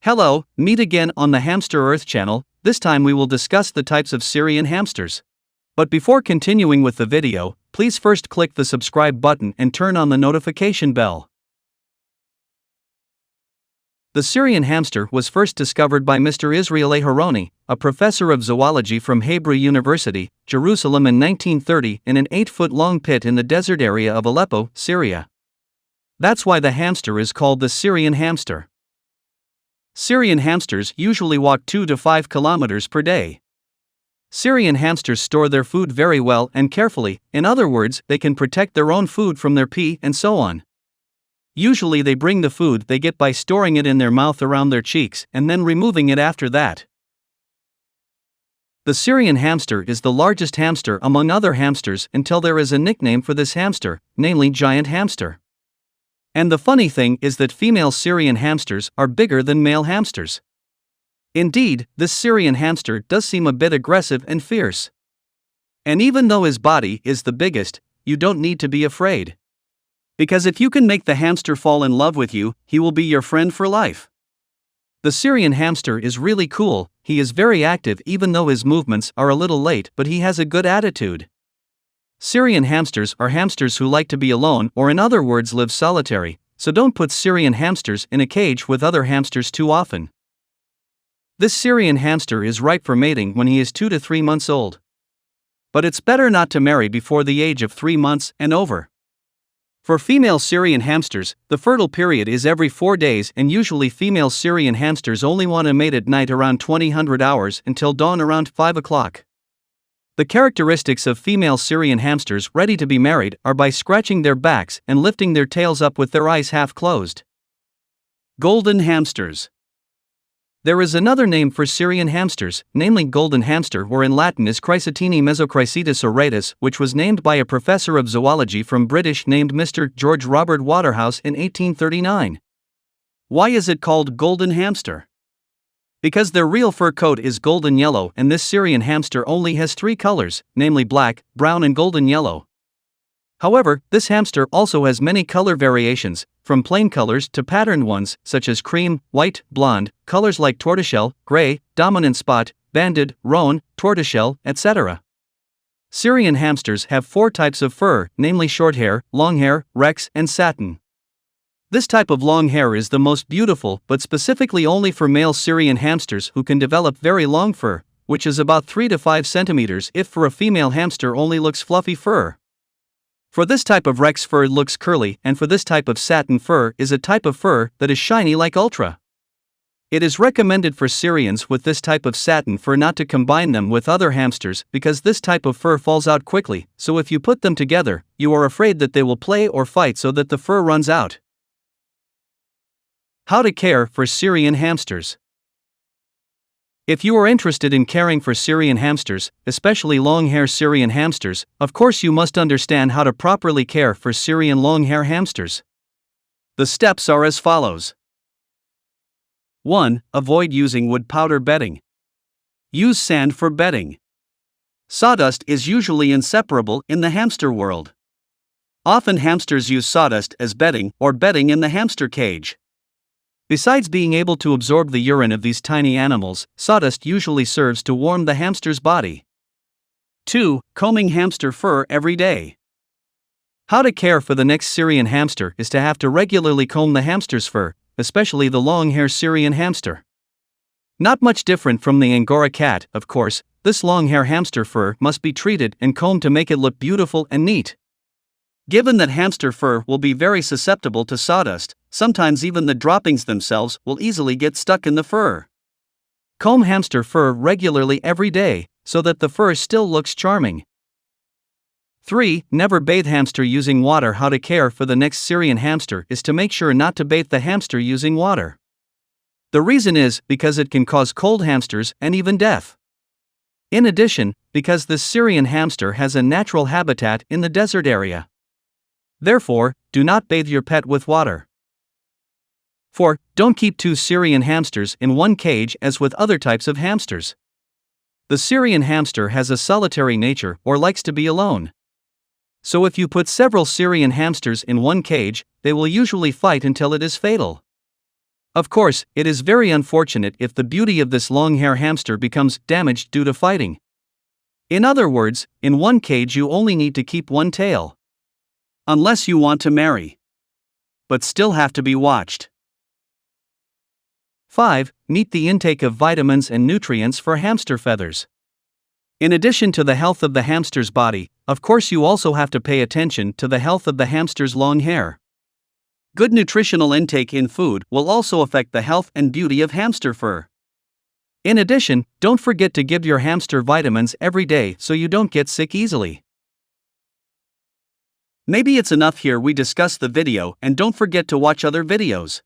Hello, meet again on the Hamster Earth channel. This time we will discuss the types of Syrian hamsters. But before continuing with the video, please first click the subscribe button and turn on the notification bell. The Syrian hamster was first discovered by Mr. Israel A. Haroni, a professor of zoology from Hebrew University, Jerusalem in 1930 in an 8-foot-long pit in the desert area of Aleppo, Syria. That's why the hamster is called the Syrian hamster. Syrian hamsters usually walk 2 to 5 kilometers per day. Syrian hamsters store their food very well and carefully, in other words, they can protect their own food from their pee and so on. Usually they bring the food they get by storing it in their mouth around their cheeks and then removing it after that. The Syrian hamster is the largest hamster among other hamsters until there is a nickname for this hamster, namely giant hamster. And the funny thing is that female Syrian hamsters are bigger than male hamsters. Indeed, this Syrian hamster does seem a bit aggressive and fierce. And even though his body is the biggest, you don't need to be afraid. Because if you can make the hamster fall in love with you, he will be your friend for life. The Syrian hamster is really cool. He is very active even though his movements are a little late, but he has a good attitude. Syrian hamsters are hamsters who like to be alone, or in other words live solitary, so don't put Syrian hamsters in a cage with other hamsters too often. This Syrian hamster is ripe for mating when he is 2 to 3 months old. But it's better not to marry before the age of 3 months and over. For female Syrian hamsters, the fertile period is every 4 days, and usually female Syrian hamsters only want to mate at night around 2000 hours until dawn around 5 o'clock. The characteristics of female Syrian hamsters ready to be married are by scratching their backs and lifting their tails up with their eyes half closed. Golden hamsters. There is another name for Syrian hamsters, namely golden hamster, or in Latin is Chrysotini mesochrysetus auratus, which was named by a professor of zoology from British named Mr. George Robert Waterhouse in 1839. Why is it called golden hamster? Because their real fur coat is golden yellow, and this Syrian hamster only has 3 colors, namely black, brown and golden yellow. However, this hamster also has many color variations, from plain colors to patterned ones, such as cream, white, blonde, colors like tortoiseshell, gray, dominant spot, banded, roan, tortoiseshell, etc. Syrian hamsters have 4 types of fur, namely short hair, long hair, rex, and satin. This type of long hair is the most beautiful, but specifically only for male Syrian hamsters who can develop very long fur, which is about 3 to 5 centimeters if for a female hamster only looks fluffy fur. For this type of rex fur looks curly, and for this type of satin fur is a type of fur that is shiny like ultra. It is recommended for Syrians with this type of satin fur not to combine them with other hamsters because this type of fur falls out quickly, so if you put them together, you are afraid that they will play or fight so that the fur runs out. How to care for Syrian hamsters. If you are interested in caring for Syrian hamsters, especially long-hair Syrian hamsters, of course you must understand how to properly care for Syrian long-hair hamsters. The steps are as follows. 1. Avoid using wood powder bedding. Use sand for bedding. Sawdust is usually inseparable in the hamster world. Often hamsters use sawdust as bedding or bedding in the hamster cage. Besides being able to absorb the urine of these tiny animals, sawdust usually serves to warm the hamster's body. 2. Combing hamster fur every day. How to care for the next Syrian hamster is to have to regularly comb the hamster's fur, especially the long-hair Syrian hamster. Not much different from the Angora cat, of course, this long-hair hamster fur must be treated and combed to make it look beautiful and neat. Given that hamster fur will be very susceptible to sawdust, sometimes even the droppings themselves will easily get stuck in the fur. Comb hamster fur regularly every day, so that the fur still looks charming. 3. Never bathe hamster using water. How to care for the next Syrian hamster is to make sure not to bathe the hamster using water. The reason is because it can cause cold hamsters and even death. In addition, because this Syrian hamster has a natural habitat in the desert area. Therefore, do not bathe your pet with water. 4. Don't keep 2 Syrian hamsters in one cage as with other types of hamsters. The Syrian hamster has a solitary nature or likes to be alone. So if you put several Syrian hamsters in one cage, they will usually fight until it is fatal. Of course, it is very unfortunate if the beauty of this long-hair hamster becomes damaged due to fighting. In other words, in one cage you only need to keep one tail. Unless you want to marry. But still have to be watched. 5. Meet the intake of vitamins and nutrients for hamster feathers. In addition to the health of the hamster's body, of course you also have to pay attention to the health of the hamster's long hair. Good nutritional intake in food will also affect the health and beauty of hamster fur. In addition, don't forget to give your hamster vitamins every day so you don't get sick easily. Maybe it's enough here we discuss the video and don't forget to watch other videos.